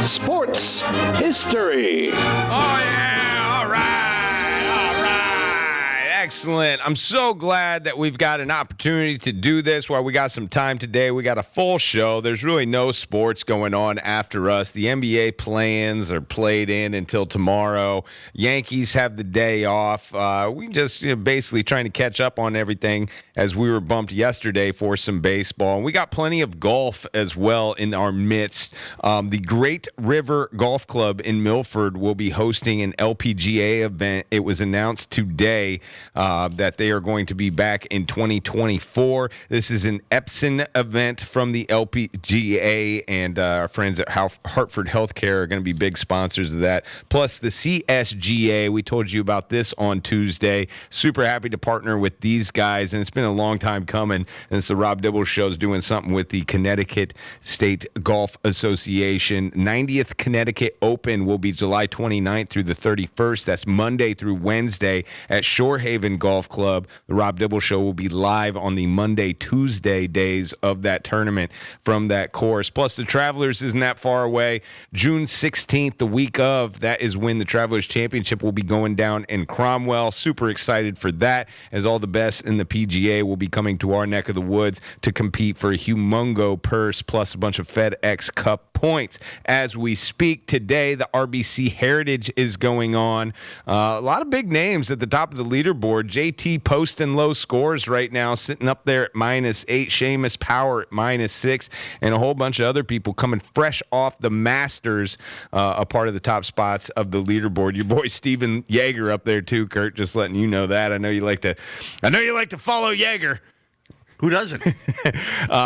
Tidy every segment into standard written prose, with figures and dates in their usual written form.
Sports History. Oh, yeah. All right. Excellent. I'm so glad that we've got an opportunity to do this while we got some time today. We got a full show. There's really no sports going on after us. The NBA play-ins are played in until tomorrow. Yankees have the day off. We just basically trying to catch up on everything as we were bumped yesterday for some baseball. And we got plenty of golf as well in our midst. The Great River Golf Club in Milford will be hosting an LPGA event. It was announced today that they are going to be back in 2024. This is an Epson event from the LPGA, and our friends at Hartford Healthcare are going to be big sponsors of that. Plus the CSGA, we told you about this on Tuesday. Super happy to partner with these guys, and it's been a long time coming. And it's the Rob Dibble Show's doing something with the Connecticut State Golf Association. 90th Connecticut Open will be July 29th through the 31st. That's Monday through Wednesday at Shorehaven Golf Club. The Rob Dibble Show will be live on the Monday, Tuesday days of that tournament from that course. Plus, the Travelers isn't that far away. June 16th, the week of, that is when the Travelers Championship will be going down in Cromwell. Super excited for that, as all the best in the PGA will be coming to our neck of the woods to compete for a humongo purse plus a bunch of FedEx Cup points. As we speak today, the RBC Heritage is going on. A lot of big names at the top of the leaderboard. JT posting low scores right now, sitting up there at -8. Seamus Power at -6, and a whole bunch of other people coming fresh off the Masters, a part of the top spots of the leaderboard. Your boy Steven Yeager up there too, Kurt. Just letting you know that. I know you like to follow Yeager. Who doesn't?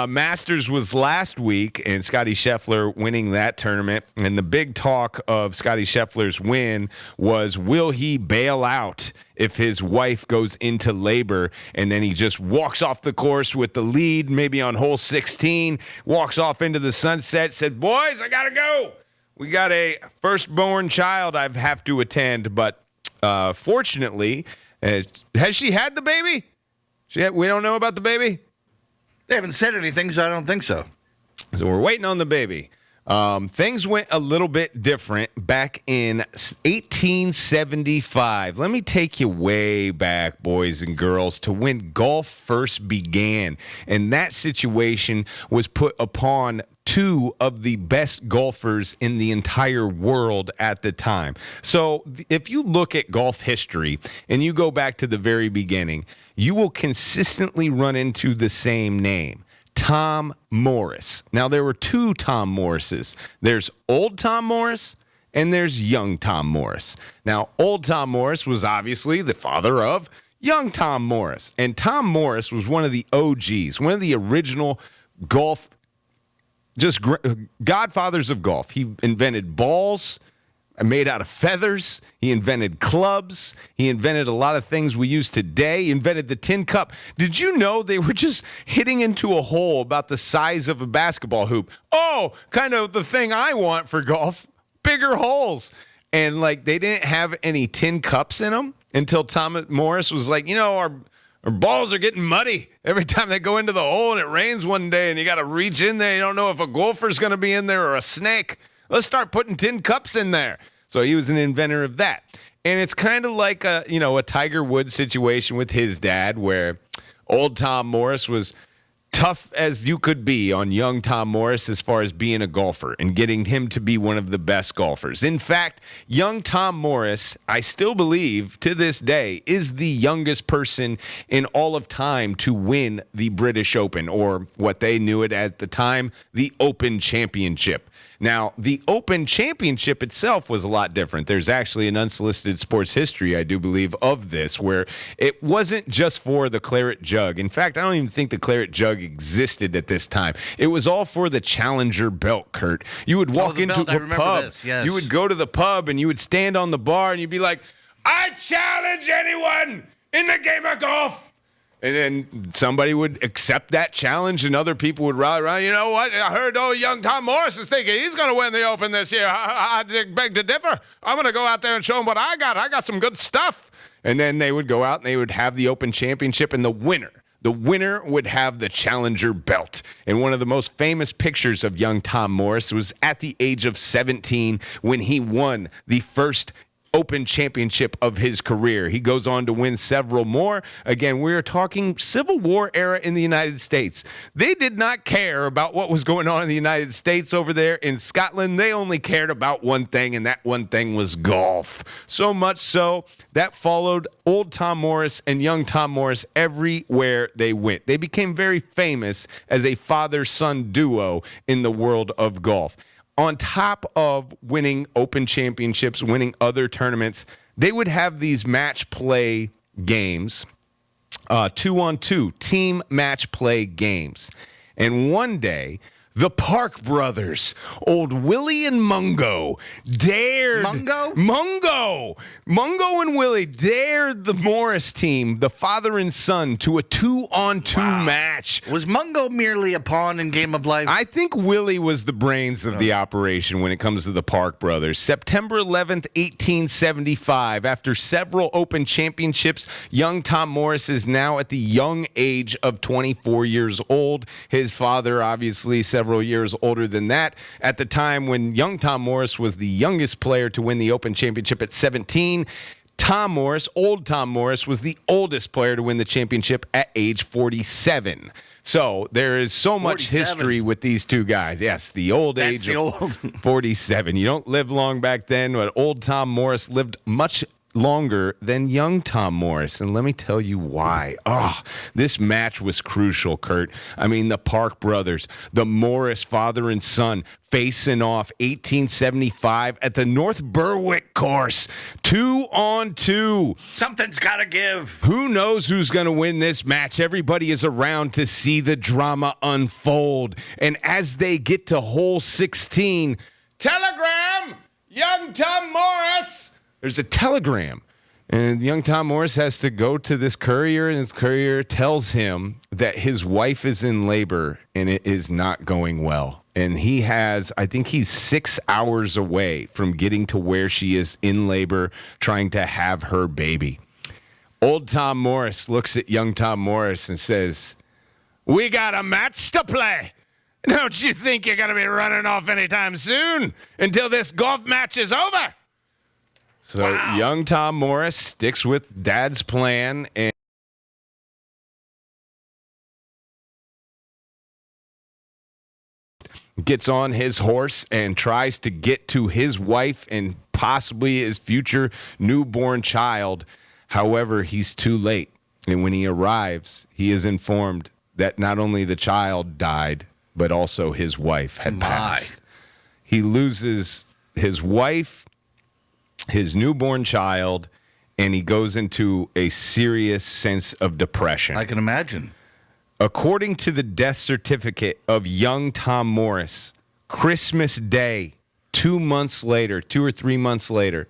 Masters was last week, and Scotty Scheffler winning that tournament. And the big talk of Scotty Scheffler's win was, will he bail out if his wife goes into labor? And then he just walks off the course with the lead, maybe on hole 16, walks off into the sunset, said, boys, I got to go. We got a firstborn child I have to attend. But fortunately, has she had the baby? We don't know about the baby? They haven't said anything, so I don't think so. So we're waiting on the baby. Things went a little bit different back in 1875. Let me take you way back, boys and girls, to when golf first began. And that situation was put upon two of the best golfers in the entire world at the time. So if you look at golf history and you go back to the very beginning, you will consistently run into the same name, Tom Morris. Now, there were two Tom Morrises. There's old Tom Morris and there's young Tom Morris. Now, old Tom Morris was obviously the father of young Tom Morris. And Tom Morris was one of the OGs, one of the original golf godfathers of golf. He invented balls made out of feathers. He invented clubs. He invented a lot of things we use today. He invented the tin cup. Did you know they were just hitting into a hole about the size of a basketball hoop? Oh, kind of the thing I want for golf, bigger holes. And like they didn't have any tin cups in them until Tom Morris was like, our balls are getting muddy every time they go into the hole and it rains one day and you got to reach in there. You don't know if a golfer's going to be in there or a snake. Let's start putting tin cups in there. So he was an inventor of that. And it's kind of like a Tiger Woods situation with his dad where old Tom Morris was tough as you could be on young Tom Morris as far as being a golfer and getting him to be one of the best golfers. In fact, young Tom Morris, I still believe to this day, is the youngest person in all of time to win the British Open, or what they knew it at the time, the Open Championship. Now, the Open Championship itself was a lot different. There's actually an unsolicited sports history, I do believe, of this, where it wasn't just for the claret jug. In fact, I don't even think the claret jug existed at this time. It was all for the Challenger belt, Kurt. You would walk into a pub. This, yes. You would go to the pub, and you would stand on the bar, and you'd be like, I challenge anyone in the game of golf. And then somebody would accept that challenge, and other people would rally around. You know what? I heard young Tom Morris is thinking he's going to win the Open this year. I beg to differ. I'm going to go out there and show him what I got. I got some good stuff. And then they would go out and they would have the Open Championship, and the winner the winner would have the challenger belt. And one of the most famous pictures of young Tom Morris was at the age of 17 when he won the first Open championship of his career. He goes on to win several more. Again, we're talking Civil War era in the United States. They did not care about what was going on in the United States over there in Scotland. They only cared about one thing, and that one thing was golf. So much so that followed old Tom Morris and young Tom Morris everywhere they went. They became very famous as a father-son duo in the world of golf. On top of winning Open championships, winning other tournaments, they would have these match play games, 2-on-2 team match play games. And one day, the Park brothers, old Willie and Mungo, dared... Mungo and Willie dared the Morris team, the father and son, to a 2-on-2 match. Was Mungo merely a pawn in Game of Life? I think Willie was the brains of the operation when it comes to the Park brothers. September 11th, 1875. After several Open championships, young Tom Morris is now at the young age of 24 years old. His father, obviously, several years older than that. At the time when young Tom Morris was the youngest player to win the Open championship at 17, Tom Morris, old Tom Morris, was the oldest player to win the championship at age 47. So there is so much 47. history with these two guys. Yes, the old age of 47. You don't live long back then, but old Tom Morris lived much longer than young Tom Morris. And let me tell you why. This match was crucial, Kurt. I mean, the Park brothers, the Morris father and son, facing off 1875 at the North Berwick course, 2-on-2. Something's got to give. Who knows who's going to win this match? Everybody is around to see the drama unfold. And as they get to hole 16, telegram, young Tom Morris. There's a telegram, and young Tom Morris has to go to this courier, and his courier tells him that his wife is in labor, and it is not going well. And he has, I think he's 6 hours away from getting to where she is in labor, trying to have her baby. Old Tom Morris looks at young Tom Morris and says, "We got a match to play. Don't you think you're going to be running off anytime soon until this golf match is over?" So young Tom Morris sticks with Dad's plan and gets on his horse and tries to get to his wife and possibly his future newborn child. However, he's too late. And when he arrives, he is informed that not only the child died, but also his wife had passed. He loses his wife, his newborn child, and he goes into a serious sense of depression. I can imagine. According to the death certificate of young Tom Morris, Christmas Day, 2 months later, 2 or 3 months later,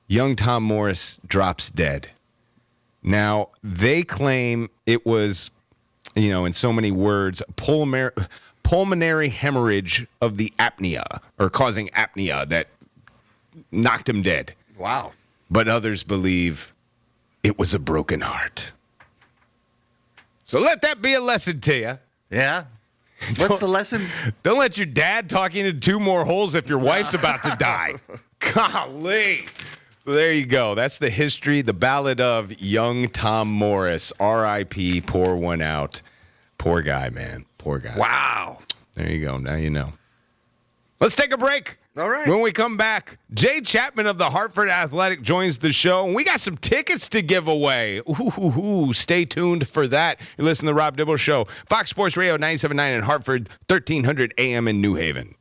young Tom Morris drops dead. Now, they claim it was, in so many words, pulmonary hemorrhage of the apnea, or causing apnea that knocked him dead. Wow. But others believe it was a broken heart. So let that be a lesson to you. Yeah. What's the lesson? Don't let your dad talk you into 2 more holes if your wife's about to die. Golly. So there you go. That's the history, the ballad of young Tom Morris. R.I.P. Pour one out. Poor guy, man. Poor guy. Wow. There you go. Now you know. Let's take a break. All right. When we come back, Jay Chapman of the Hartford Athletic joins the show, and we got some tickets to give away. Ooh, stay tuned for that. You listen to the Rob Dibble Show, Fox Sports Radio 97.9 in Hartford, 1300 AM in New Haven.